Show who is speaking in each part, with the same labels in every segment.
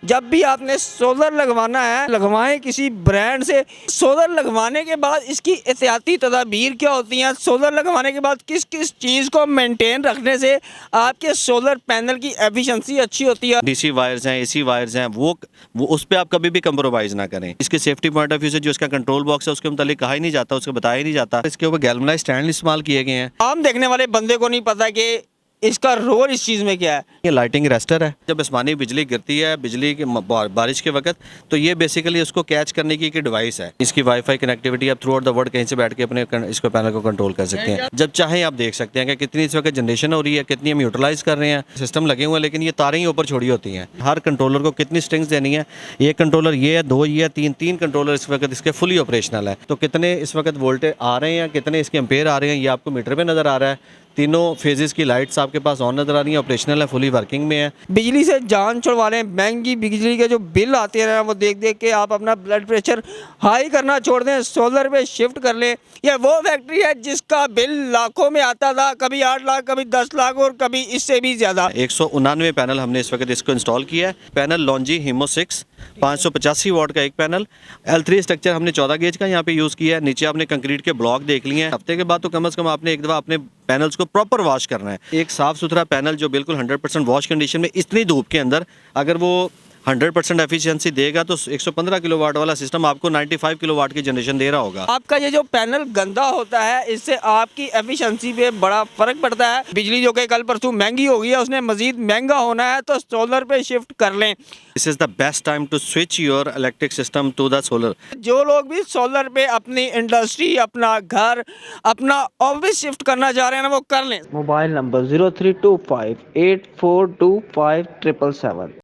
Speaker 1: जब भी आपने सोलर लगवाना है लगवाएं किसी ब्रांड से। सोलर लगवाने के बाद इसकी एहतियाती तदाबीर क्या होती हैं, सोलर लगवाने के बाद किस किस चीज़ को मेंटेन रखने से आपके सोलर पैनल की एफिशिएंसी अच्छी होती है।
Speaker 2: डीसी वायर्स हैं, एसी वायर्स हैं, वो उस पर आप कभी भी कंप्रोमाइज़ ना करें। इसके सेफ्टी पॉइंट ऑफ व्यू से जो इसका कंट्रोल बॉक्स है उसके मुतालिक कहा ही नहीं जाता, उसको बताया ही नहीं जाता। इसके ऊपर गैल्वनाइज्ड स्टैंड इस्तेमाल किए गए हैं।
Speaker 1: आम देखने वाले बंदे को नहीं पता कि इसका रोल इस चीज़ में क्या है।
Speaker 2: ये लाइटिंग अरेस्टर है। जब आसमानी बिजली गिरती है बिजली के बारिश के वक्त, तो ये बेसिकली उसको कैच करने की एक डिवाइस है। इसकी वाईफाई कनेक्टिविटी आप थ्रू आउट द वर्ल्ड कहीं से बैठ के अपने इसको पैनल को कंट्रोल कर सकते हैं। जब चाहें आप देख सकते हैं कि कितनी इस वक्त जनरेशन हो रही है, कितनी हम यूटिलाइज कर रहे हैं। सिस्टम लगे हुए हैं लेकिन ये तारें ही ऊपर छोड़ी होती हैं। हर कंट्रोलर को कितनी स्ट्रिंग्स देनी है, एक कंट्रोलर ये है, दो ये है, तीन कंट्रोलर इस वक्त इसके फुली ऑपरेशनल है। तो कितने इस वक्त वोल्टेज आ रहे हैं, कितने इसके एम्पेयर आ रहे हैं, ये आपको मीटर पे नज़र आ रहा है। तीनों फेजेस की लाइट्स आपके पास ऑन नजर आ रही हैं, ऑपरेशनल है, फुली वर्किंग में है।
Speaker 1: बिजली से जान छुड़वा लें। महंगी बिजली के जो बिल आते हैं ना वो देख देख के आप अपना ब्लड प्रेशर हाई करना छोड़ दें, सोलर पे शिफ्ट कर लें। ये वो फैक्ट्री है जिसका बिल लाखों में आता था, कभी 8 लाख, कभी 10 लाख और कभी इससे भी ज़्यादा।
Speaker 2: 199 पैनल हमने इस वक्त इसको इंस्टॉल किया है। पैनल लॉन्जी हीमो 6 585 वाट का एक पैनल। L3 स्ट्रक्चर हमने 14 गेज का यहाँ पे यूज़ किया है। नीचे आपने कंक्रीट के ब्लॉक देख लिए हैं। हफ्ते के बाद तो कम से कम आपने एक दफ़ा अपने पैनल्स को प्रॉपर वॉश करना है। एक साफ़ सुथरा पैनल जो बिल्कुल 100% वॉश कंडीशन में इतनी धूप के अंदर अगर वो 100% एफिशिएंसी देगा तो 115 किलोवाट वाला सिस्टम आपको 95 किलोवाट की जनरेशन दे रहा होगा।
Speaker 1: आपका ये जो पैनल गंदा होता है इससे आपकी एफिशिएंसी पे बड़ा फर्क पड़ता है। बिजली जो कि कल परसों महंगी हो गई है उसने मजीद महंगा होना है तो सोलर पे शिफ्ट कर लें।
Speaker 2: This is the best time to switch your electric system to the solar.
Speaker 1: जो लोग भी सोलर पे अपनी इंडस्ट्री, अपना घर, अपना ऑफिस शिफ्ट करना चाह रहे हैं ना वो कर लें।
Speaker 3: Mobile number 0325842577।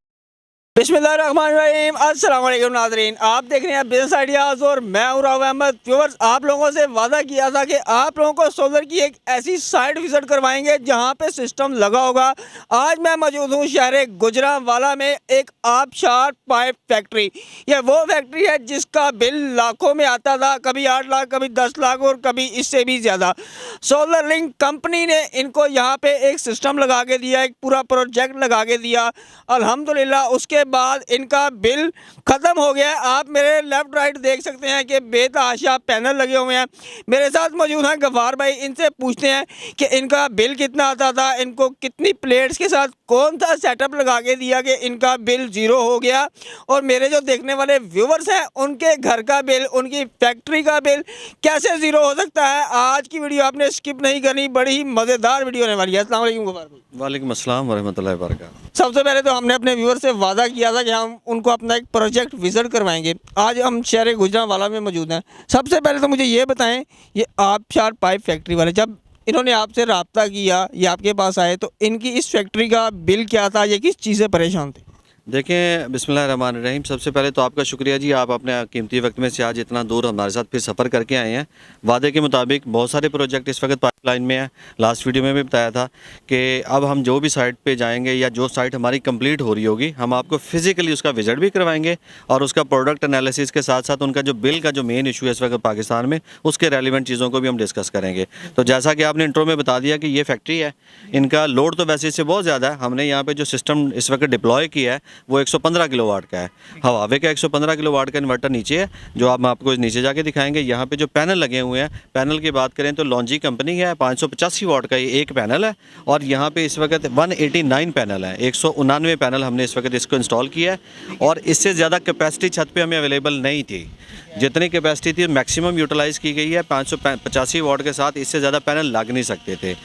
Speaker 1: बिस्मिल्लाहिर्रहमानिर्रहीम, अस्सलाम वालेकुम नाज़रीन, आप देख रहे हैं बिज़नेस आइडियाज़ और मैं हूं राव अहमद। व्यूअर्स, आप लोगों से वादा किया था कि आप लोगों को सोलर की एक ऐसी साइट विज़िट करवाएंगे जहां पे सिस्टम लगा होगा। आज मैं मौजूद हूं शहर गुजरांवाला में एक आबशार पाइप फैक्ट्री। ये वो फैक्ट्री है जिसका बिल लाखों में आता था, कभी 8 लाख, कभी 10 लाख और कभी इससे भी ज़्यादा। सोलर लिंक कंपनी ने इनको यहाँ पे एक सिस्टम लगा के दिया, एक पूरा प्रोजेक्ट लगा के दिया। अल्हम्दुलिल्लाह उसके बाद इनका बिल ख़त्म हो गया। आप मेरे लेफ़्ट राइट देख सकते हैं कि बेतहाशा पैनल लगे हुए हैं। मेरे साथ मौजूद हैं गफ़ार भाई, इनसे पूछते हैं कि इनका बिल कितना आता था, इनको कितनी प्लेट्स के साथ कौन सा सेटअप लगा के दिया कि इनका बिल ज़ीरो हो गया। और मेरे जो देखने वाले व्यूवर्स हैं उनके घर का बिल, उनकी फैक्ट्री का बिल कैसे ज़ीरो हो सकता है। आज की वीडियो आपने स्किप नहीं करनी, बड़ी ही मज़ेदार वीडियो होने वाली है। अस्सलाम वालेकुम गफ़ार भाई।
Speaker 2: वालेकुम अस्सलाम वरहमतुल्लाहि वबरकातुहू।
Speaker 1: सबसे पहले तो हमने अपने व्यूअर से वादा किया था कि हम उनको अपना एक प्रोजेक्ट विजिट करवाएंगे। आज हम शहर गुजरांवाला में मौजूद हैं। सबसे पहले तो मुझे ये बताएं, ये आबशार पाइप फैक्ट्री वाले जब इन्होंने आपसे रब्ता किया, ये आपके पास आए, तो इनकी इस फैक्ट्री का बिल क्या था, ये किस चीज़ से परेशान थे?
Speaker 2: देखें, बिस्मिल्लाहिर्रहमानिर्रहीम, सबसे पहले तो आपका शुक्रिया जी, आप अपने कीमती वक्त में से आज इतना दूर हमारे साथ फिर सफ़र करके आए हैं। वादे के मुताबिक बहुत सारे प्रोजेक्ट इस वक्त पाइपलाइन में है। लास्ट वीडियो में भी बताया था कि अब हम जो भी साइट पे जाएंगे या जो साइट हमारी कंप्लीट हो रही होगी हम आपको फिज़िकली उसका विजिट भी करवाएंगे और उसका प्रोडक्ट एनालिसिस के साथ साथ उनका जो बिल का जो मेन इशू है इस वक्त पाकिस्तान में उसके रेलिवेंट चीज़ों को भी हम डिस्कस करेंगे। तो जैसा कि आपने इंट्रो में बता दिया कि ये फैक्ट्री है, इनका लोड तो वैसे इससे बहुत ज़्यादा है। हमने यहाँ पर जो सिस्टम इस वक्त डिप्लॉय किया है वो 115 किलोवाट का है। हवावे का 115 किलोवाट का इन्वर्टर नीचे है जो आप आपको नीचे जाके दिखाएंगे। यहाँ पे जो पैनल लगे हुए हैं, पैनल की बात करें तो लॉन्जी कंपनी है, 585 वाट का ये एक पैनल है। और यहाँ पे इस वक्त 189 पैनल है, 199 पैनल हमने इस वक्त इसको इंस्टॉल किया है। और इससे ज़्यादा कैपेसिटी छत पे हमें अवेलेबल नहीं थी। जितनी कैपेसिटी थी मैक्सिमम यूटिलाइज़ की गई है। 585 वाट के साथ इससे ज़्यादा पैनल लग नहीं सकते थे।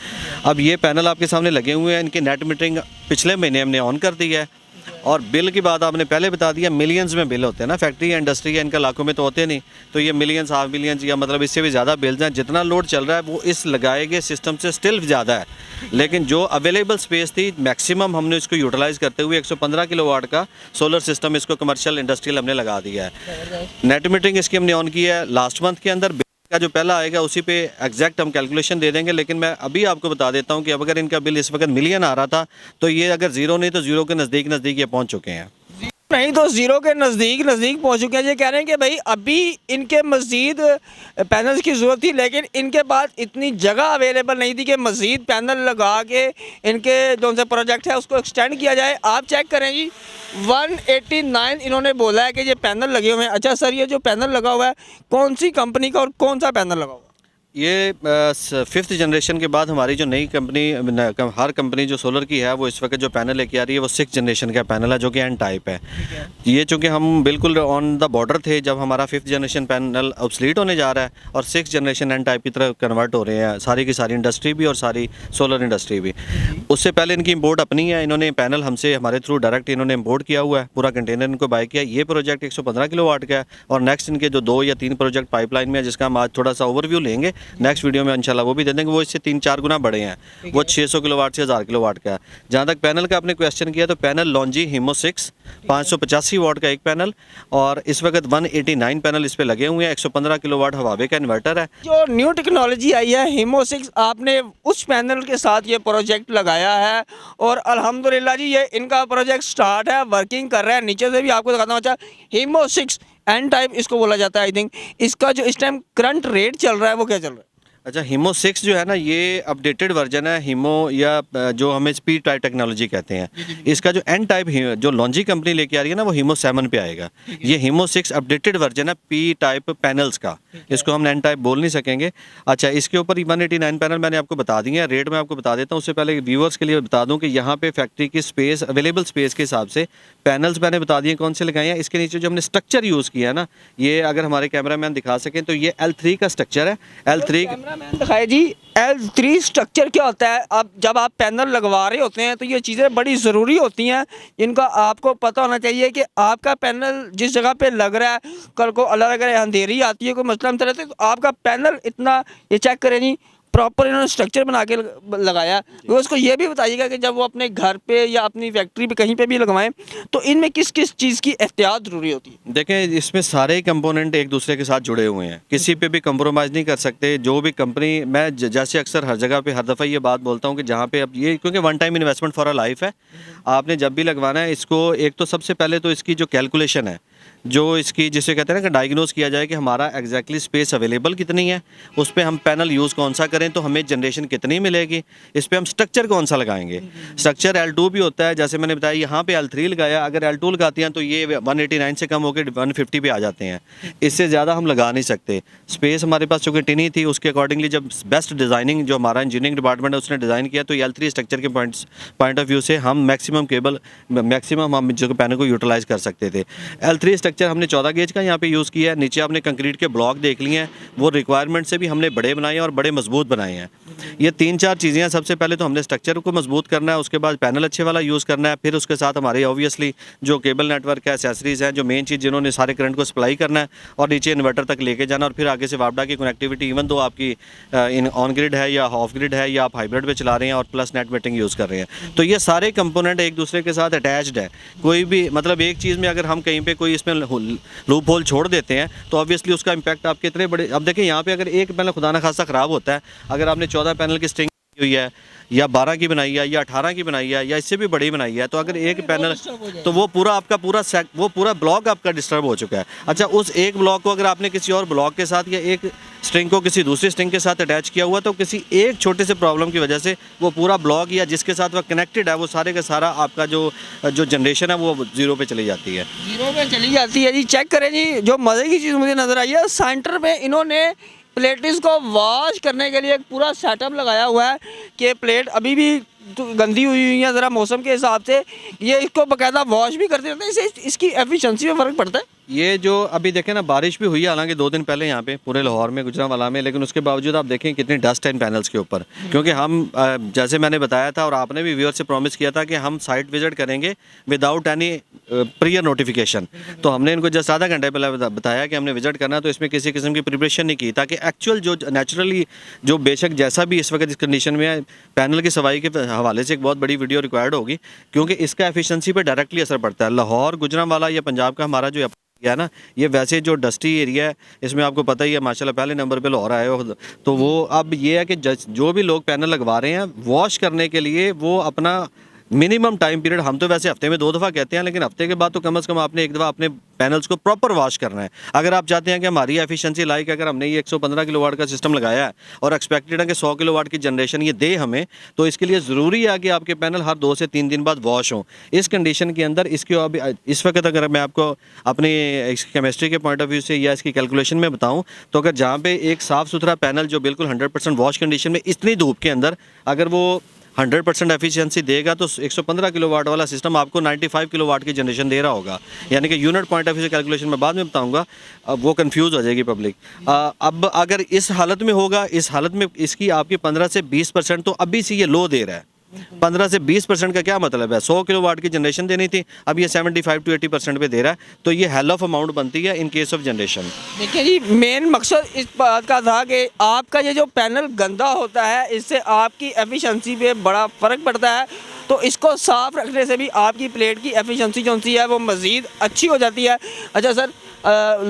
Speaker 2: अब ये पैनल आपके सामने लगे हुए हैं, इनकी नेट मीटरिंग पिछले महीने हमने ऑन कर दी है। और बिल की बात आपने पहले बता दिया, मिलियंस में बिल होते हैं ना, फैक्ट्री या इंडस्ट्री या इनका लाखों में तो होते नहीं। तो ये मिलियंस, हाफ मिलियंस या मतलब इससे भी ज़्यादा बिल्स हैं। जितना लोड चल रहा है वो इस लगाए गए सिस्टम से स्टिल ज़्यादा है। लेकिन जो अवेलेबल स्पेस थी मैक्सिमम हमने इसको यूटिलाइज़ करते हुए 115 किलोवाट का सोलर सिस्टम इसको कमर्शियल इंडस्ट्रियल हमने लगा दिया है। नेट मीटरिंग इसकी हमने ऑन की है लास्ट मंथ के अंदर। का जो पहला आएगा उसी पे एग्जैक्ट हम कैलकुलेशन दे देंगे। लेकिन मैं अभी आपको बता देता हूं कि अब अगर इनका बिल इस वक्त मिलियन आ रहा था तो ये अगर ज़ीरो नहीं तो ज़ीरो के नज़दीक ये पहुंच चुके हैं।
Speaker 1: नहीं तो ज़ीरो के नज़दीक नज़दीक पहुंच चुके हैं। ये कह रहे हैं कि भाई अभी इनके मज़ीद पैनल्स की ज़रूरत थी, लेकिन इनके पास इतनी जगह अवेलेबल नहीं थी कि मज़ीद पैनल लगा के इनके जो से प्रोजेक्ट है उसको एक्सटेंड किया जाए। आप चेक करें जी, 189 इन्होंने बोला है कि ये पैनल लगे हुए हैं। अच्छा सर, ये जो पैनल लगा हुआ है कौन सी कंपनी का और कौन सा पैनल लगा हुआ है?
Speaker 2: ये 5th जनरेशन के बाद हमारी जो नई कंपनी हर कंपनी जो सोलर की है वो इस वक्त जो पैनल लेके आ रही है वो 6th जनरेशन का पैनल है जो कि एन टाइप है। ये चूँकि हम बिल्कुल ऑन द बॉर्डर थे जब हमारा 5th जनरेशन पैनल ऑब्सलीट होने जा रहा है और 6th जनरेशन एन टाइप की तरफ कन्वर्ट हो रहे हैं सारी की सारी इंडस्ट्री भी और सारी सोलर इंडस्ट्री भी। उससे पहले इनकी इम्पोर्ट अपनी है, इन्होंने पैनल हमसे हमारे थ्रू डायरेक्ट इन्होंने इम्पोर्ट किया हुआ है, पूरा कंटेनर इनको बाय किया। ये प्रोजेक्ट 115 किलोवाट का है और नेक्स्ट इनके जो 2 या 3 प्रोजेक्ट पाइपलाइन में है जिसका हम आज थोड़ा सा ओवरव्यू लेंगे नेक्स्ट वीडियो में इंशाल्लाह वो भी दे देंगे। वो इससे 3-4 गुना बड़े हैं, वो 600 किलोवाट से 1000 किलोवाट का है। जहाँ तक पैनल का आपने क्वेश्चन किया तो पैनल लॉन्जी हीमो 6 585 वाट का एक पैनल और इस वक्त 189 पैनल इस पे लगे हुए हैं। 115 किलोवाट हवावे का इन्वर्टर है।
Speaker 1: जो न्यू टेक्नोलॉजी आई है हीमो 6, आपने उस पैनल के साथ ये प्रोजेक्ट लगाया है और अल्हम्दुलिल्लाह जी ये इनका प्रोजेक्ट स्टार्ट है, वर्किंग कर रहा है। नीचे से भी आपको दिखाता हूँ। अच्छा, हीमो 6 एन टाइप इसको बोला जाता है। आई थिंक इसका जो इस टाइम करंट रेट चल रहा है वो क्या चल रहा है?
Speaker 2: अच्छा, हीमो 6 जो है ना ये अपडेटेड वर्जन है हीमो या जो हमें स्पीड टाइप टेक्नोलॉजी कहते हैं। इसका जो एन टाइप जो लॉन्जी कंपनी लेके आ रही है ना वो हीमो 7 पे आएगा। ये हीमो 6 अपडेटेड वर्जन है पी टाइप पैनल्स का, इसको हम एन टाइप बोल नहीं सकेंगे। अच्छा, इसके ऊपर 189 पैनल मैंने आपको बता दिए हैं, रेट मैं आपको बता देता हूँ। उससे पहले व्यूअर्स के लिए बता दूँ कि यहाँ पे फैक्ट्री की स्पेस अवेलेबल स्पेस के हिसाब से पैनल्स मैंने बता दिए कौन से लगाए हैं। इसके नीचे जो हमने स्ट्रक्चर यूज़ किया है ना, ये अगर हमारे कैमरा मैन दिखा सकें तो ये L3 का स्ट्रक्चर है। L3
Speaker 1: दिखाए जी, L3 स्ट्रक्चर क्या होता है? अब जब आप पैनल लगवा रहे होते हैं तो ये चीज़ें बड़ी ज़रूरी होती हैं, इनका आपको पता होना चाहिए कि आपका पैनल जिस जगह पे लग रहा है, कल को अल्लाह अगर अंधेरी आती है, कोई मसला मसला रहता है तो आपका पैनल इतना, ये चेक करें जी, प्रॉपर इन्होंने स्ट्रक्चर बना के लगाया। तो उसको ये भी बताइएगा कि जब वो अपने घर पे या अपनी फैक्ट्री पे कहीं पे भी लगवाएं तो इनमें किस किस चीज़ की एहतियात ज़रूरी होती है?
Speaker 2: देखें, इसमें सारे कंपोनेंट एक दूसरे के साथ जुड़े हुए हैं, किसी पे भी कंप्रोमाइज़ नहीं कर सकते। जो भी कंपनी, मैं जैसे अक्सर हर जगह पे हर दफ़ा ये बात बोलता हूँ कि जहाँ पे अब ये, क्योंकि one time investment for a life है, आपने जब भी लगवाना है इसको, एक तो सबसे पहले तो इसकी जो कैलकुलेशन है, जो इसकी जिसे कहते हैं ना कि डायग्नोस किया जाए कि हमारा एग्जैक्टली स्पेस अवेलेबल कितनी है, उस पर हम पैनल यूज़ कौन सा करें तो हमें जनरेशन कितनी मिलेगी, इस पर हम स्ट्रक्चर कौन सा लगाएंगे। स्ट्रक्चर L2 भी होता है, जैसे मैंने बताया यहाँ पे L3 लगाया, अगर L2 लगाती हैं तो ये 189 से कम होकर 150 पे आ जाते हैं, इससे ज़्यादा हम लगा नहीं सकते। स्पेस हमारे पास चूँकि टिनी थी, उसके अकॉर्डिंगली जब बेस्ट डिज़ाइनिंग जो हमारा इंजीनियरिंग डिपार्टमेंट है उसने डिज़ाइन किया तो L3 स्ट्रक्चर के पॉइंट ऑफ व्यू से हम मैक्सिमम हम जो पैनल को यूटिलाइज़ कर सकते थे। L3 स्ट्रक्चर हमने 14 गेज का यहाँ पे यूज़ किया है। नीचे आपने कंक्रीट के ब्लॉक देख लिए हैं, वो रिक्वायरमेंट से भी हमने बड़े बनाए हैं और बड़े मजबूत बनाए हैं। ये 3-4 चीज़ें हैं। सबसे पहले तो हमने स्ट्रक्चर को मजबूत करना है, उसके बाद पैनल अच्छे वाला यूज़ करना है, फिर उसके साथ हमारे ऑब्वियसली जो केबल नेटवर्क है, एसेसरीज़ हैं, जो मेन चीज़ जिन्होंने सारे करंट को सप्लाई करना है और नीचे इन्वर्टर तक लेके जाना और फिर आगे से वापडा की कनेक्टिविटी, इवन दो आपकी इन ऑन ग्रिड है या ऑफ ग्रिड है या आप हाइब्रिड पे चला रहे हैं और प्लस नेट मीटरिंग यूज़ कर रहे हैं, तो ये सारे कंपोनेंट एक दूसरे के साथ अटैच्ड है। कोई भी मतलब एक चीज़ में अगर हम कहीं पे कोई इसमें लूप होल छोड़ देते हैं तो ऑब्वियसली उसका इम्पैक्ट आपके इतने बड़े, अब देखिए यहाँ पे अगर एक पैनल खुदा न खासा ख़राब होता है, अगर आपने 14 पैनल की स्ट्रिंग हुई है या 12 की बनाई है या 18 की बनाई है या इससे भी बड़ी बनाई है, तो अगर एक पैनल, तो वो पूरा आपका वो पूरा ब्लॉक आपका डिस्टर्ब हो चुका है। अच्छा, उस एक ब्लॉक को अगर आपने किसी और ब्लॉक के साथ या एक स्ट्रिंग को किसी दूसरी स्ट्रिंग के साथ अटैच किया हुआ तो किसी एक छोटे से प्रॉब्लम की वजह से वो पूरा ब्लॉक या जिसके साथ वह कनेक्टेड है वो सारे का सारा आपका जो जनरेशन है वो ज़ीरो पे चली जाती है।
Speaker 1: ज़ीरो पे चली जाती है जी। चेक करें जी, जो मज़े की चीज़ मुझे नज़र आई है, सेंटर में इन्होंने प्लेट्स को वॉश करने के लिए एक पूरा सेटअप लगाया हुआ है कि प्लेट अभी भी गंदी हुई है ज़रा मौसम के हिसाब से, ये इसको बाकायदा वॉश भी करते रहते हैं। इससे इसकी एफिशिएंसी में फ़र्क पड़ता है।
Speaker 2: ये जो अभी देखें ना, बारिश भी हुई है हालांकि 2 दिन पहले यहाँ पे पूरे लाहौर में, गुजरांवाला में, लेकिन उसके बावजूद आप देखें कितनी डस्ट है इन पैनल्स के ऊपर, क्योंकि हम जैसे मैंने बताया था और आपने भी व्यूअर से प्रॉमिस किया था कि हम साइट विजिट करेंगे विदाउट एनी प्रियर नोटिफिकेशन। तो हमने इनको जस्ट आधा घंटे पहले बताया कि हमने विजिट करना, तो इसमें किसी किस्म की प्रिपरेशन नहीं की ताकि एक्चुअल जो नेचुरली जो बेशक जैसा भी इस वक्त इस कंडीशन में है, पैनल की सफाई के हवाले से एक बहुत बड़ी वीडियो रिक्वायर्ड होगी, क्योंकि इसका एफिशिएंसी पे डायरेक्टली असर पड़ता है। लाहौर, गुजरांवाला या पंजाब का हमारा जो है ना, ये वैसे जो डस्टी एरिया है, इसमें आपको पता ही है माशाल्लाह पहले नंबर पे लाहौर आए हो, तो वो अब ये है कि जो भी लोग पैनल लगवा रहे हैं वॉश करने के लिए वो अपना मिनिमम टाइम पीरियड, हम तो वैसे हफ्ते में 2 दफ़ा कहते हैं, लेकिन हफ्ते के बाद तो कम से कम आपने एक दफ़ा अपने पैनल्स को प्रॉपर वॉश करना है। अगर आप चाहते हैं कि हमारी एफिशिएंसी लाइक अगर हमने ये 115 किलोवाट का सिस्टम लगाया है और एक्सपेक्टेड है कि 100 किलोवाट की जनरेशन ये दे हमें, तो इसके लिए ज़रूरी है कि आपके पैनल हर 2 से 3 दिन बाद वॉश हों। इस कंडीशन के अंदर इसके अभी इस वक्त अगर मैं आपको अपनी केमिस्ट्री के पॉइंट ऑफ व्यू से या इसकी कैलकुलेशन में बताऊं, तो अगर जहाँ पे एक साफ़ सुथरा पैनल जो बिल्कुल 100% वॉश कंडीशन में इतनी धूप के अंदर अगर वो 100% एफिशिएंसी देगा, तो 115 किलोवाट वाला सिस्टम आपको 95 किलोवाट की जनरेशन दे रहा होगा। यानी कि यूनिट पॉइंट ऑफ व्यू से कैलकुलेशन मैं बाद में बताऊंगा, अब वो कंफ्यूज हो जाएगी पब्लिक। अब अगर इस हालत में होगा, इस हालत में इसकी आपकी 15 से 20%, तो अभी से ये लो दे रहा है। 15 से 20% का क्या मतलब है? 100 किलोवाट की जनरेशन देनी थी, अब ये 75 to 80% पे दे रहा है, तो ये हेल ऑफ अमाउंट बनती है इन केस ऑफ जनरेशन।
Speaker 1: देखिए जी, मेन मकसद इस बात का था कि आपका ये जो पैनल गंदा होता है, इससे आपकी एफिशिएंसी पे बड़ा फ़र्क पड़ता है। तो इसको साफ़ रखने से भी आपकी प्लेट की एफिशिएंसी जो सी है वो मज़ीद अच्छी हो जाती है। अच्छा सर,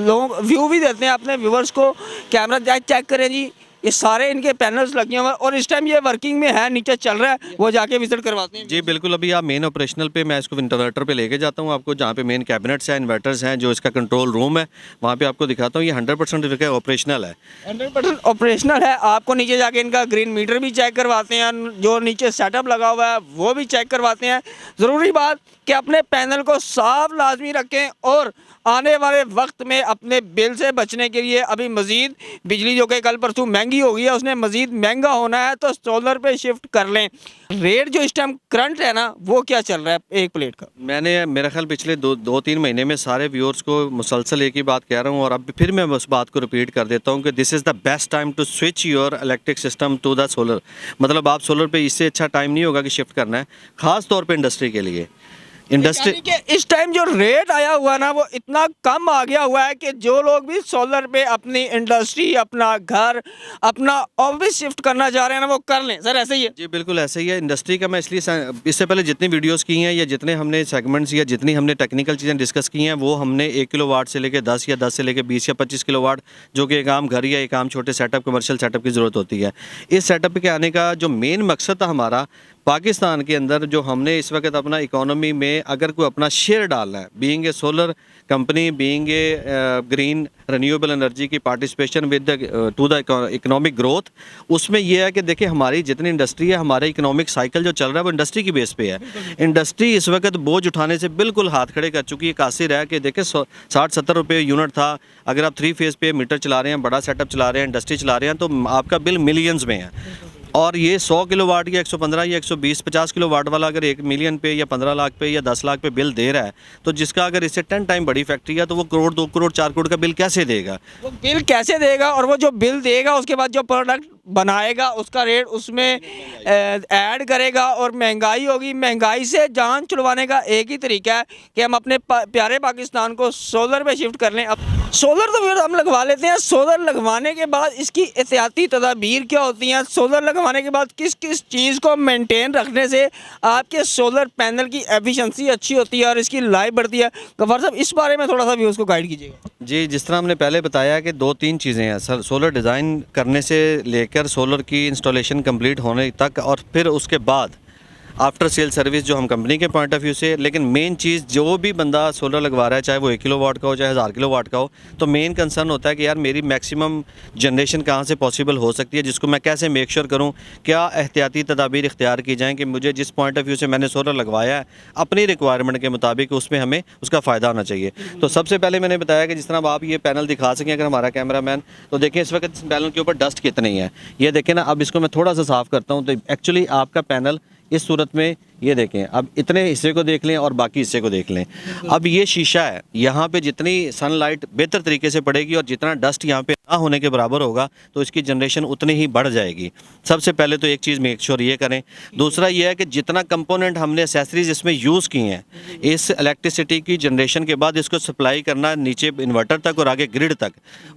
Speaker 1: लोग व्यू भी देते हैं अपने व्यूवर्स को, कैमरा चेक करें जी, ये सारे इनके पैनल्स लगे हुए हैं और इस टाइम ये वर्किंग में है, नीचे चल रहा है, वो जाके विजिट करवाते हैं।
Speaker 2: जी बिल्कुल, अभी आप मेन ऑपरेशनल पे मैं इसको इन्वर्टर पे लेके जाता हूँ आपको, जहाँ पे मेन कैबिनेट्स हैं, इन्वर्टर्स हैं, जो इसका कंट्रोल रूम है, वहाँ पे आपको दिखाता हूँ। ये 100% ऑपरेशनल है,
Speaker 1: 100% ऑपरेशनल है। आपको नीचे जाके इनका ग्रीन मीटर भी चेक करवाते हैं, जो नीचे सेटअप लगा हुआ है वो भी चेक करवाते हैं। ज़रूरी बात कि अपने पैनल को साफ लाजमी रखें और आने वाले वक्त में अपने बिल से बचने के लिए अभी मज़ीद बिजली जो कि कल परसों महंगी हो गई है, उसने मज़ीद महंगा होना है, तो सोलर पे शिफ्ट कर लें। रेट जो इस टाइम करंट है ना, वो क्या चल रहा है एक प्लेट का?
Speaker 2: मैंने मेरा ख्याल पिछले 2-3 महीने में सारे व्यूअर्स को मुसलसल एक ही बात कह रहा हूँ, और अब फिर मैं उस बात को रिपीट कर देता हूँ कि this is the best time to switch your electric system to the solar. मतलब आप सोलर पे इससे अच्छा टाइम नहीं होगा कि शिफ्ट करना है, ख़ास तौर पे इंडस्ट्री के लिए। इंडस्ट्री
Speaker 1: यानी कि इस टाइम जो रेट आया हुआ है ना, वो इतना कम आ गया हुआ है कि जो लोग भी सोलर पे अपनी इंडस्ट्री, अपना घर, अपना ऑफिस शिफ्ट करना चाह रहे हैं ना, वो कर लें। सर ऐसे ही है?
Speaker 2: जी बिल्कुल ऐसे ही है। इंडस्ट्री का मैं इसलिए इससे पहले जितनी वीडियोस की हैं या जितने हमने सेगमेंट्स या जितनी हमने टेक्निकल चीज़ें डिस्कस की हैं, वो हमने 1 किलोवाट से लेकर 10 या 10 से लेकर 20 या 25 किलोवाट, जो कि एक आम घर या एक आम छोटे सेटअप, कमर्शियल सेटअप की ज़रूरत होती है। इस सेटअप के आने का जो मेन मकसद था हमारा, पाकिस्तान के अंदर जो हमने इस वक्त अपना इकोनॉमी में अगर कोई अपना शेयर डालना है, being a solar company, being a green renewable energy की participation with to the economic growth, उसमें यह है कि देखिए हमारी जितनी इंडस्ट्री है, हमारे इकोनॉमिक साइकिल जो चल रहा है वो इंडस्ट्री की बेस पे है। इंडस्ट्री इस वक्त बोझ उठाने से बिल्कुल हाथ खड़े कर चुकी है। कासिर है कि देखिए 60-70 रुपये यूनिट था, अगर आप 3 फेज़ पे मीटर चला रहे हैं, बड़ा सेटअप चला रहे हैं, इंडस्ट्री चला रहे हैं, तो आपका बिल मिलियंस में है। और ये 100 किलोवाट या 115 या 120-50 किलोवाट वाला अगर 1 मिलियन पे या 15 लाख पे या 10 लाख पे बिल दे रहा है, तो जिसका अगर इससे 10 टाइम बड़ी फैक्ट्री है, तो वो करोड़, 2 करोड़, 4 करोड़ का बिल कैसे देगा?
Speaker 1: वो बिल कैसे देगा? और वो जो बिल देगा उसके बाद जो प्रोडक्ट बनाएगा उसका रेट उसमें ऐड करेगा और महंगाई होगी। महंगाई से जान छुड़वाने का एक ही तरीका है कि हम अपने प्यारे पाकिस्तान को सोलर पे शिफ्ट कर लें। अब सोलर तो फिर हम लगवा लेते हैं, सोलर लगवाने के बाद इसकी एहतियाती तदाबीर क्या होती हैं? सोलर लगवाने के बाद किस किस चीज़ को मेंटेन रखने से आपके सोलर पैनल की एफिशिएंसी अच्छी होती है और इसकी लाइफ बढ़ती है? गफ्फार साहब, इस बारे में थोड़ा सा भी उसको गाइड कीजिएगा।
Speaker 2: जी, जिस तरह हमने पहले बताया कि 2-3 चीज़ें हैं सर, सोलर डिज़ाइन करने से लेकर सोलर की इंस्टॉलेशन कंप्लीट होने तक, और फिर उसके बाद आफ्टर सेल सर्विस जो हम कंपनी के पॉइंट ऑफ व्यू से। लेकिन मेन चीज़, जो भी बंदा सोलर लगवा रहा है, चाहे वो 1 किलोवाट का हो चाहे 1000 किलोवाट का हो, तो मेन कंसर्न होता है कि यार मेरी मैक्सिमम जनरेशन कहाँ से पॉसिबल हो सकती है, जिसको मैं कैसे मेक श्योर करूँ, क्या एहतियाती तदाबीर इख्तियार की जाएँ कि मुझे जिस पॉइंट ऑफ व्यू से मैंने सोलर लगवाया है, अपनी रिक्वायरमेंट के मुताबिक उसमें हमें उसका फ़ायदा होना चाहिए। तो सबसे पहले मैंने बताया कि जिस तरह आप ये पैनल दिखा सकें अगर हमारा कैमरामैन, तो देखिए इस वक्त इस पैनल के ऊपर डस्ट कितनी है, ये देखें ना। अब इसको मैं थोड़ा सा साफ़ करता हूँ, तो एक्चुअली आपका पैनल इस सूरत में, ये देखें, अब इतने हिस्से को देख लें और बाकी हिस्से को देख लें। अब ये शीशा है, यहाँ पे जितनी सनलाइट बेहतर तरीके से पड़ेगी और जितना डस्ट यहाँ पे ना होने के बराबर होगा, तो इसकी जनरेशन उतनी ही बढ़ जाएगी। सबसे पहले तो एक चीज़ मेक श्योर ये करें। दूसरा ये है कि जितना कंपोनेंट हमने एसेसरीज इसमें यूज़ की हैं, इस इलेक्ट्रिसिटी की जनरेशन के बाद इसको सप्लाई करना नीचे इन्वर्टर तक और आगे ग्रिड तक,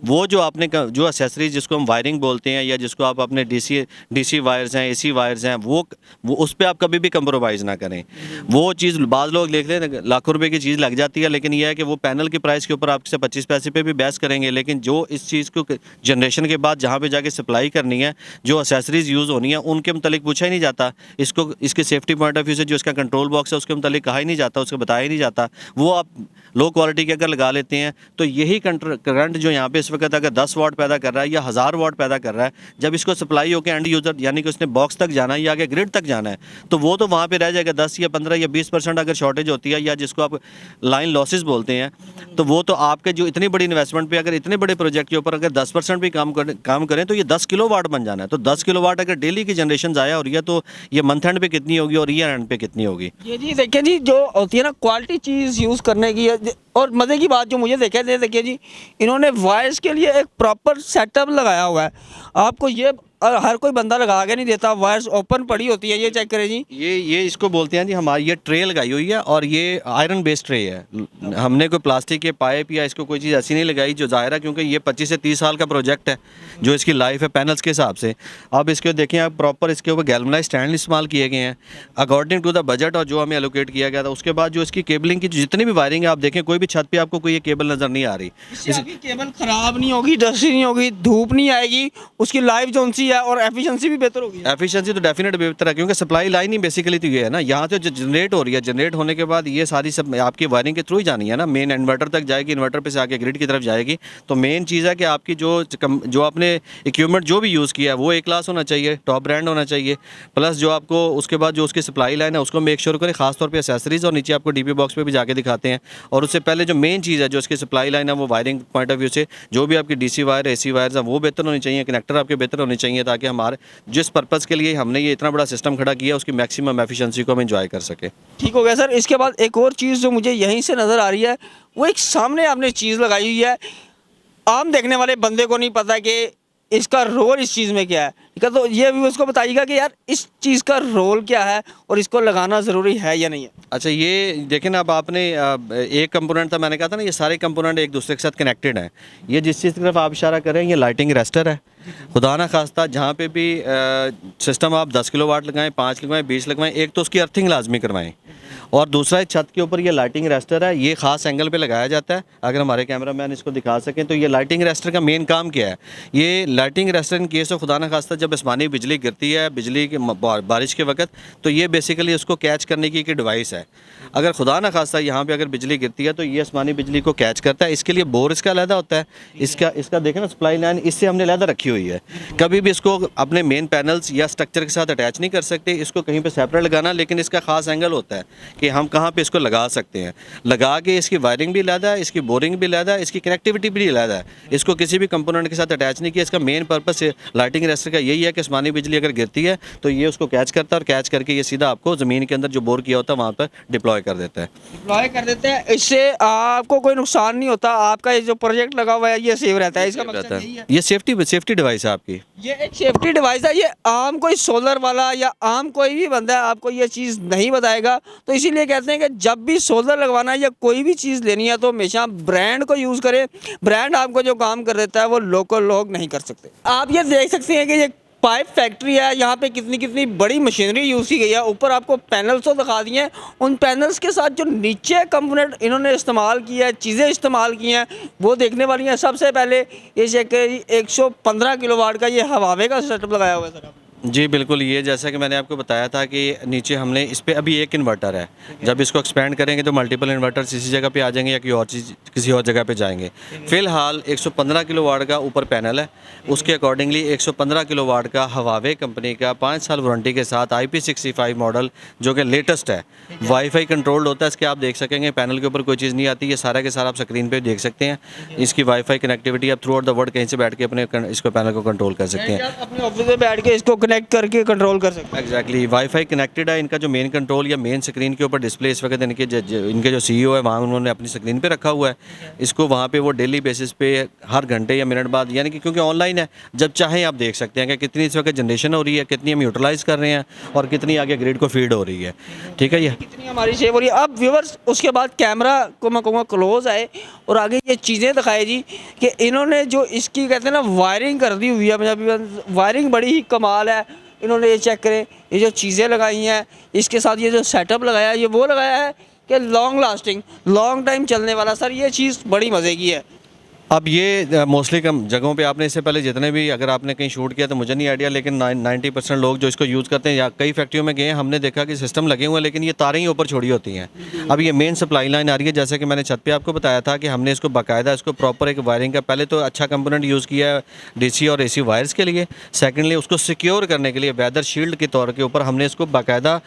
Speaker 2: वो जो आपने जो एसेसरीज जिसको हम वायरिंग बोलते हैं या जिसको आप अपने डीसी वायर्स हैं, AC वायर्स हैं, वो उस पर आप कभी भी कंप्रोमाइज़ कॉम्प्रोमाइज़ ना करें। वो चीज़ बाज़ लोग देख लें लाखों रुपए की चीज़ लग जाती है, लेकिन ये है कि वो पैनल के प्राइस के ऊपर आपसे 25 पैसे पे भी बहस करेंगे, लेकिन जो इस चीज़ को जनरेशन के बाद जहाँ पे जाके सप्लाई करनी है, जो एक्सेसरीज़ यूज़ होनी है, उनके मुतालिक पूछा ही नहीं जाता। इसको इसके सेफ्टी पॉइंट ऑफ व्यू से जो इसका कंट्रोल बॉक्स है उसके मुतालिक कहा ही नहीं जाता, उसको बताया ही नहीं जाता। वो आप लो क्वालिटी के अगर लगा लेते हैं तो यही करंट जो यहाँ पे इस वक्त अगर 10 वाट पैदा कर रहा है या 1000 वाट पैदा कर रहा है, जब इसको सप्लाई होकर एंड यूज़र यानी कि उसने बॉक्स तक जाना है या आगे ग्रिड तक जाना है, तो वो तो वहाँ पे रह जाएगा। 10 या 15 या 20% अगर शॉर्टेज होती है या जिसको आप लाइन लॉसेस बोलते हैं, तो वो तो आपके जो इतनी बड़ी इन्वेस्टमेंट पे अगर इतने बड़े प्रोजेक्ट के ऊपर अगर 10% भी काम करें तो ये 10 किलोवाट बन जाना है। तो 10 किलोवाट अगर डेली की जनरेशन ज़ाया हो रही है तो ये मंथ एंड पे कितनी होगी और ईयर एंड पे कितनी होगी।
Speaker 1: ये जी देखिए जी, जो होती है ना क्वालिटी चीज़ यूज़ करने की है। और मज़े की बात जो मुझे देखिए जी, इन्होंने वॉइस के लिए एक प्रॉपर सेटअप लगाया हुआ है। आपको ये हर कोई बंदा लगा के नहीं देता, वॉइस ओपन पड़ी होती है। ये चेक करें जी,
Speaker 2: ये इसको बोलते हैं जी, हमारी ये ट्रे लगाई हुई है और ये आयरन बेस्ड ट्रे है। हमने कोई प्लास्टिक के पाइप या इसको कोई चीज़ ऐसी नहीं लगाई, जो ज़ाहिर है क्योंकि ये 25 से 30 साल का प्रोजेक्ट है जो इसकी लाइफ है पैनल्स के हिसाब से। अब इसको देखें आप, प्रॉपर इसके ऊपर गैल्वनाइज स्टैंड इस्तेमाल किए गए हैं अकॉर्डिंग टू द बजट और जो हमें एलोकेट किया गया था। उसके बाद जो इसकी केबलिंग की जितनी भी वायरिंग है, आप देखें कोई भी छत पर आपको कोई ये केबल नज़र नहीं आ रही।
Speaker 1: इसकी केबल ख़राब नहीं होगी, डस्टी नहीं होगी, धूप नहीं आएगी, उसकी लाइफ जोन सी है और एफिशिएंसी भी बेहतर होगी।
Speaker 2: एफिशिएंसी तो डेफिनेट बेहतर है क्योंकि सप्लाई लाइन ही बेसिकली तो ये है ना, यहाँ से जो जनरेट हो रही है, जनरेट होने के बाद ये सारी सब आपकी वायरिंग के थ्रू ही जानी है ना, मेन इन्वर्टर तक जाएगी, इन्वर्टर पे से आके ग्रिड की तरफ जाएगी। तो मेन चीज़ है कि आपकी जो आपने इक्विपमेंट जो भी यूज़ किया है वो ए क्लास होना चाहिए, टॉप ब्रांड होना चाहिए। प्लस जो आपको उसके बाद जो उसकी सप्लाई लाइन है उसको मेक श्योर करें, खासतौर पर एसेसरीज, और नीचे आपको डीपी बॉक्स पर भी जाके दिखाते हैं। और उससे पहले जो मेन चीज़ है जो उसकी सप्लाई लाइन है वो वायरिंग पॉइंट ऑफ व्यू से जो भी आपकी DC वायर AC वायर्स हैं वो बेहतर होनी चाहिए, कनेक्टर आपके बेहतर होने चाहिए, ताकि हमारे जिस पर्पज़ के लिए हमने ये इतना बड़ा सिस्टम खड़ा किया उसकी मैक्सिमम एफिशिएंसी को हम एंजॉय कर सके।
Speaker 1: ठीक हो गया सर। इसके बाद एक और चीज़ जो मुझे यहीं से नज़र आ रही है, वो एक सामने आपने चीज़ लगाई हुई है। आम देखने वाले बंदे को नहीं पता कि इसका रोल इस चीज़ में क्या है। ठीक है, तो ये भी उसको बताइएगा कि यार इस चीज़ का रोल क्या है और इसको लगाना ज़रूरी है या नहीं है।
Speaker 2: अच्छा, ये देखें ना, अब आपने एक कंपोनेंट था, मैंने कहा था ना ये सारे कंपोनेंट एक दूसरे के साथ कनेक्टेड हैं। ये जिस चीज़ की तरफ आप इशारा करें ये लाइटिंग रेस्टर है। खुदा ना खास्ता जहाँ पे भी सिस्टम आप 10 किलोवाट लगाएं, 5 लगवाएं, 20 लगवाएं, एक तो उसकी अर्थिंग लाजमी करवाएं, और दूसरा छत के ऊपर ये लाइटिंग रेस्टर है, ये ख़ास एंगल पे लगाया जाता है। अगर हमारे कैमरामैन इसको दिखा सकें तो ये लाइटिंग रेस्टर का मेन काम क्या है। ये lighting arrester in case of खुदा ना खास्ता जब आसमानी बिजली गिरती है, बिजली के बारिश के वक्त, तो ये बेसिकली उसको कैच करने की एक डिवाइस है। अगर खुदा ना खास्ता यहाँ पे अगर बिजली गिरती है तो ये आसमानी बिजली को कैच करता है। इसके लिए बोर इसका अलहदा होता है, इसका देखें ना सप्लाई लाइन इससे हमने अलहदा रखी हुई है। कभी भी इसको अपने मेन पैनल्स या स्ट्रक्चर के साथ अटैच नहीं कर सकते, इसको कहीं पे सेपरेट लगाना, लेकिन इसका खास एंगल होता है कि हम कहाँ पे इसको लगा सकते हैं। लगा के इसकी वायरिंग भी अलहदा है, इसकी बोरिंग भी अलहदा है, इसकी कनेक्टिविटी भी अलहदा है। इसको किसी भी कंपोनेंट के साथ अटैच नहीं किया। इसका मेन पर्पस लाइटिंग रेस्टर का यही है कि आसमानी बिजली अगर गिरती है तो ये उसको कैच करता है और कैच करके ये सीधा आपको ज़मीन के अंदर जो बोर किया होता है वहाँ पर डिप्लॉय कर देता है।
Speaker 1: डिप्लॉय कर देते हैं, इससे आपको कोई नुकसान नहीं होता। आपका ये जो प्रोजेक्ट लगा हुआ है ये सेव रहता है। इसका मकसद यही है।
Speaker 2: ये सेफ्टी डिवाइस है आपकी।
Speaker 1: ये एक सेफ्टी डिवाइस है। ये आम कोई सोलर वाला या आम कोई भी बंदा है आपको ये चीज़ नहीं बताएगा। तो इसीलिए कहते हैं कि जब भी सोलर लगवाना है या कोई भी चीज़ लेनी है तो हमेशा ब्रांड को यूज़ करें। ब्रांड आपको जो काम कर देता है वो लोकल लोग नहीं कर सकते। आप ये देख सकते हैं कि ये पाइप फैक्ट्री है, यहाँ पे कितनी कितनी बड़ी मशीनरी यूज़ की गई है। ऊपर आपको पैनल्स तो दिखा दिए हैं, उन पैनल्स के साथ जो नीचे कंपोनेंट इन्होंने इस्तेमाल किया है, चीज़ें इस्तेमाल की हैं, वो देखने वाली हैं। सबसे पहले ये चेक 115 किलोवाट का ये हवावे का सेटअप लगाया हुआ है सर।
Speaker 2: जी बिल्कुल, ये जैसा कि मैंने आपको बताया था कि नीचे हमने इस पे अभी एक इन्वर्टर है। जब इसको एक्सपेंड करेंगे तो मल्टीपल इन्वर्टर्स इसी जगह पे आ जाएंगे या कोई और चीज़ किसी और जगह पे जाएंगे। फ़िलहाल 115 किलोवाट का ऊपर पैनल है, उसके अकॉर्डिंगली 115 किलोवाट का हवावे कंपनी का 5 साल वारंटी के साथ IP65 मॉडल जो कि लेटेस्ट है, वाईफाई कंट्रोल्ड होता है। इसके आप देख सकेंगे पैनल के ऊपर कोई चीज़ नहीं आती, ये सारा के सारा आप स्क्रीन पर देख सकते हैं। इसकी वाईफाई कनेक्टिविटी आप थ्रू आउट द वर्ल्ड कहीं से बैठ के अपने इसको पैनल को कंट्रोल कर सकते हैं।
Speaker 1: अपने ऑफिस में बैठ के इसको कनेक्ट करके कंट्रोल कर सकते हैं।
Speaker 2: एग्जैक्टली, वाईफाई कनेक्टेड है। इनका जो मेन कंट्रोल या मेन स्क्रीन के ऊपर डिस्प्ले इस वक्त इनके जो CEO है वहाँ उन्होंने अपनी स्क्रीन पे रखा हुआ है। इसको वहाँ पे वो डेली बेसिस पे हर घंटे या मिनट बाद, यानी कि क्योंकि ऑनलाइन है, जब चाहें आप देख सकते हैं कि कितनी इस वक्त जनरेशन हो रही है, कितनी हम यूटिलाइज़ कर रहे हैं और कितनी आगे ग्रिड को फीड हो रही है। ठीक है, ये
Speaker 1: कितनी हमारी सेव हो रही है। अब व्यूवर्स उसके बाद कैमरा को मैं कहूँगा क्लोज आए और आगे ये चीज़ें दिखाए जी कि इन्होंने जो इसकी कहते हैं ना वायरिंग कर दी हुई है। वायरिंग बड़ी ही कमाल है। इन्होंने ये चेक करें, ये जो चीज़ें लगाई हैं, इसके साथ ये जो सेटअप लगाया है, ये वो लगाया है कि लॉन्ग लास्टिंग, लॉन्ग टाइम चलने वाला। सर ये चीज़ बड़ी मज़े की है।
Speaker 2: अब ये मोस्टली कम जगहों पे आपने इससे पहले जितने भी अगर आपने कहीं शूट किया तो मुझे नहीं आइडिया, लेकिन 90% लोग जो इसको यूज़ करते हैं या कई फैक्ट्रियों में गए हैं, हमने देखा कि सिस्टम लगे हुए हैं लेकिन ये तारें ही ऊपर छोड़ी होती हैं। अब ये मेन सप्लाई लाइन आ रही है, जैसे कि मैंने छत पे आपको बताया था कि हमने इसको बाकायदा इसको प्रॉपर एक वायरिंग का पहले तो अच्छा कंपोनेंट यूज़ किया है डीसी और एसी वायर्स के लिए। सेकेंडली उसको सिक्योर करने के लिए वेदर शील्ड के तौर के ऊपर हमने इसको बाकायदा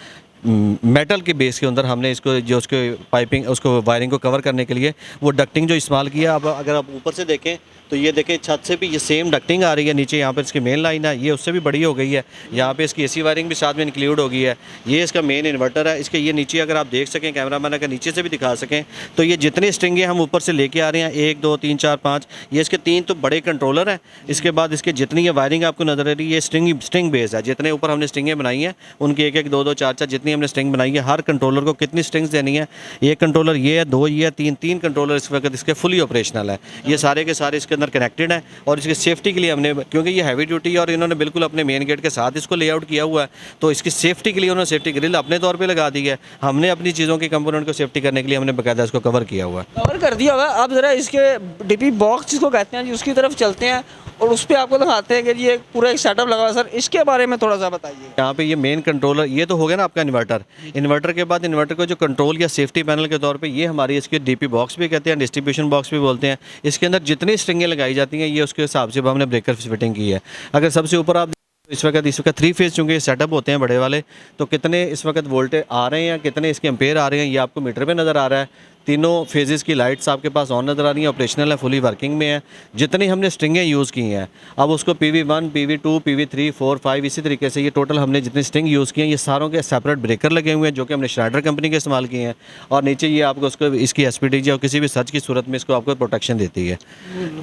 Speaker 2: मेटल के बेस के अंदर हमने इसको जो उसके पाइपिंग उसको वायरिंग को कवर करने के लिए वो डक्टिंग जो इस्तेमाल किया। अब अगर आप ऊपर से देखें तो ये देखें छत से भी ये सेम डक्टिंग आ रही है, नीचे यहाँ पर इसकी मेन लाइन है, ये उससे भी बड़ी हो गई है। यहाँ पे इसकी एसी वायरिंग भी साथ में इंक्लूड हो गई है। ये इसका मेन इन्वर्टर है। इसके ये नीचे अगर आप देख सकें, कैमरामैन अगर नीचे से भी दिखा सकें, तो ये जितने स्ट्रिंगें हम ऊपर से लेके आ रहे हैं 1 2 3 4 5, ये इसके 3 तो बड़े कंट्रोलर हैं। इसके बाद इसके जितनी ये वायरिंग आपको नजर आ रही है, ये स्ट्रिंग बेस है। जितने ऊपर हमने स्ट्रिंगें बनाई हैं उनकी 1 1 2 2 4 4 जितनी हमने स्ट्रिंग बनाई है, हर कंट्रोलर को कितनी स्ट्रिंग्स देनी है, एक कंट्रोलर ये है, 2 ये है, 3 कंट्रोलर इस वक्त इसके फुली ऑपरेशनल है। ये सारे के सारे इसके अंदर कनेक्टेड हैं और इसकी सेफ्टी के लिए हमने, क्योंकि ये हैवी ड्यूटी और इन्होंने बिल्कुल अपने मेन गेट के साथ इसको लेआउट किया हुआ है, तो इसकी सेफ्टी के लिए उन्होंने सेफ्टी ग्रिल अपने तौर पे लगा दी है। हमने अपनी चीज़ों के कंपोनेंट को सेफ्टी करने के लिए हमने बाकायदा इसको कवर किया हुआ है।
Speaker 1: कवर कर दिया होगा। आप ज़रा इसके डीपी बॉक्स जिसको कहते हैं जी, उसकी तरफ चलते हैं और उस पर आपको दिखाते हैं कि ये पूरा एक सेटअप लगा हुआ है। सर इसके बारे में थोड़ा सा बताइए।
Speaker 2: यहाँ पे ये मेन कंट्रोलर, ये तो हो गया ना आपका इन्वर्टर। इन्वर्टर के बाद इन्वर्टर को जो कंट्रोल या सेफ्टी पैनल के तौर पे ये हमारी इसके डीपी बॉक्स भी कहते हैं, डिस्ट्रीब्यूशन बॉक्स भी बोलते हैं। इसके अंदर जितनी स्ट्रिंगें लगाई जाती हैं ये उसके हिसाब से हमने ब्रेकर फिटिंग की है। अगर सबसे ऊपर आप इस वक्त 3 फेज़ चूँकि सेटअप होते हैं बड़े वाले, तो कितने इस वक्त वोल्टेज आ रहे हैं, कितने इसके एम्पेयर आ रहे हैं, ये आपको मीटर पे नज़र आ रहा है। तीनों फेजेस की लाइट्स आपके पास ऑन नज़र आ रही हैं, ऑपरेशनल है, फुली वर्किंग में है। जितनी हमने स्ट्रिंगें यूज़ की हैं, अब उसको PV1 PV2 PV3 4 5 इसी तरीके से ये टोटल हमने जितनी स्ट्रिंग यूज़ की हैं, ये सारों के सेपरेट ब्रेकर लगे हुए हैं जो कि हमने श्राइडर कंपनी के इस्तेमाल किए हैं। और नीचे ये आपको उसको इसकी SPDG और किसी भी सर्च की सूरत में इसको आपको प्रोटेक्शन देती है।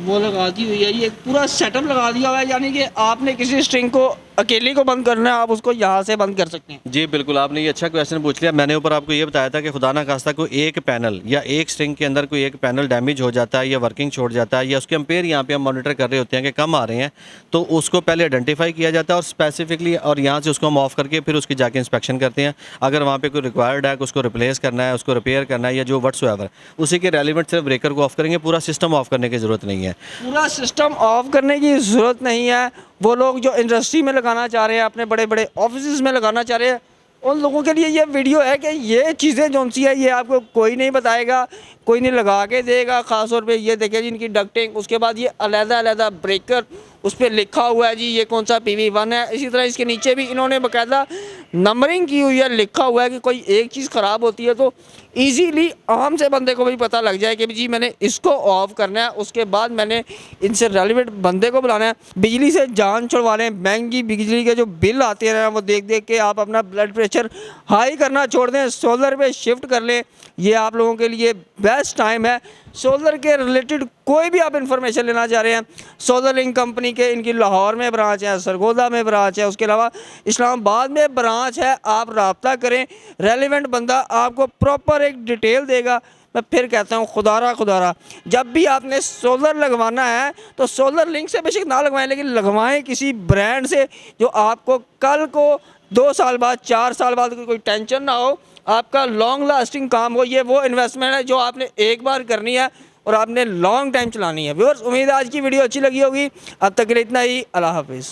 Speaker 1: वो लगा दी हुई है, ये पूरा सेटअप लगा दिया हुआ है, यानी कि आपने किसी स्ट्रिंग को अकेली को बंद करना है, आप उसको यहाँ से बंद कर सकते हैं।
Speaker 2: जी बिल्कुल, आपने ये अच्छा क्वेश्चन पूछ लिया। मैंने ऊपर आपको ये बताया था कि खुदा ना खास्ता कोई एक पैनल या एक स्ट्रिंग के अंदर कोई एक पैनल डैमेज हो जाता है या वर्किंग छोड़ जाता है या उसके एम्पेयर यहाँ पे हम मॉनिटर कर रहे होते हैं कि कम आ रहे हैं, तो उसको पहले आइडेंटिफाई किया जाता है और स्पेसिफिकली, और यहाँ से उसको हम ऑफ करके फिर उसकी जाके इंस्पेक्शन करते हैं। अगर वहाँ पे कोई रिक्वायर्ड है, उसको रिप्लेस करना है, उसको रिपेयर करना है या जो व्हाट्सएवर, उसी के रेलिवेंट सिर्फ ब्रेकर को ऑफ करेंगे, पूरा सिस्टम ऑफ करने की ज़रूरत नहीं है।
Speaker 1: पूरा सिस्टम ऑफ करने की ज़रूरत नहीं है। वो लोग जो इंडस्ट्री में लगाना चाह रहे हैं, अपने बड़े बड़े ऑफिस में लगाना चाह रहे हैं, उन लोगों के लिए ये वीडियो है कि ये चीज़ें जो सी है ये आपको कोई नहीं बताएगा, कोई नहीं लगा के देगा। ख़ास तौर पे ये देखें जी इनकी डक्टिंग, उसके बाद ये अलग-अलग ब्रेकर, उस पर लिखा हुआ है जी ये कौन सा PV1 है। इसी तरह इसके नीचे भी इन्होंने बाकायदा नंबरिंग की हुई है, लिखा हुआ है कि कोई एक चीज़ ख़राब होती है तो ईजीली आम से बंदे को भी पता लग जाए कि जी मैंने इसको ऑफ करना है, उसके बाद मैंने इनसे रेलिवेंट बंदे को बुलाना है। बिजली से जान छुड़वा लें, महंगी बिजली के जो बिल आते हैं वो देख देख के आप अपना ब्लड प्रेशर हाई करना छोड़ दें, सोलर पे शिफ्ट कर लें। ये आप लोगों के लिए बेस्ट टाइम है। सोलर के रिलेटेड कोई भी आप इन्फॉर्मेशन लेना चाह रहे हैं, सोलर लिंक कंपनी के इनकी लाहौर में ब्रांच है, सरगोदा में ब्रांच है, उसके अलावा इस्लामाबाद में ब्रांच है। आप रब्ता करें, रेलिवेंट बंदा आपको प्रॉपर एक डिटेल देगा। मैं फिर कहता हूँ खुदारा जब भी आपने सोलर लगवाना है तो सोलर लिंक से बेशक ना लगवाएं, लेकिन लगवाएं किसी ब्रांड से जो आपको कल को 2 साल बाद 4 साल बाद कोई टेंशन ना हो, आपका लॉन्ग लास्टिंग काम हो। ये वो इन्वेस्टमेंट है जो आपने एक बार करनी है और आपने लॉन्ग टाइम चलानी है। व्यूअर्स, उम्मीद है आज की वीडियो अच्छी लगी होगी। अब तक के लिए इतना ही। अल्लाह हाफिज़।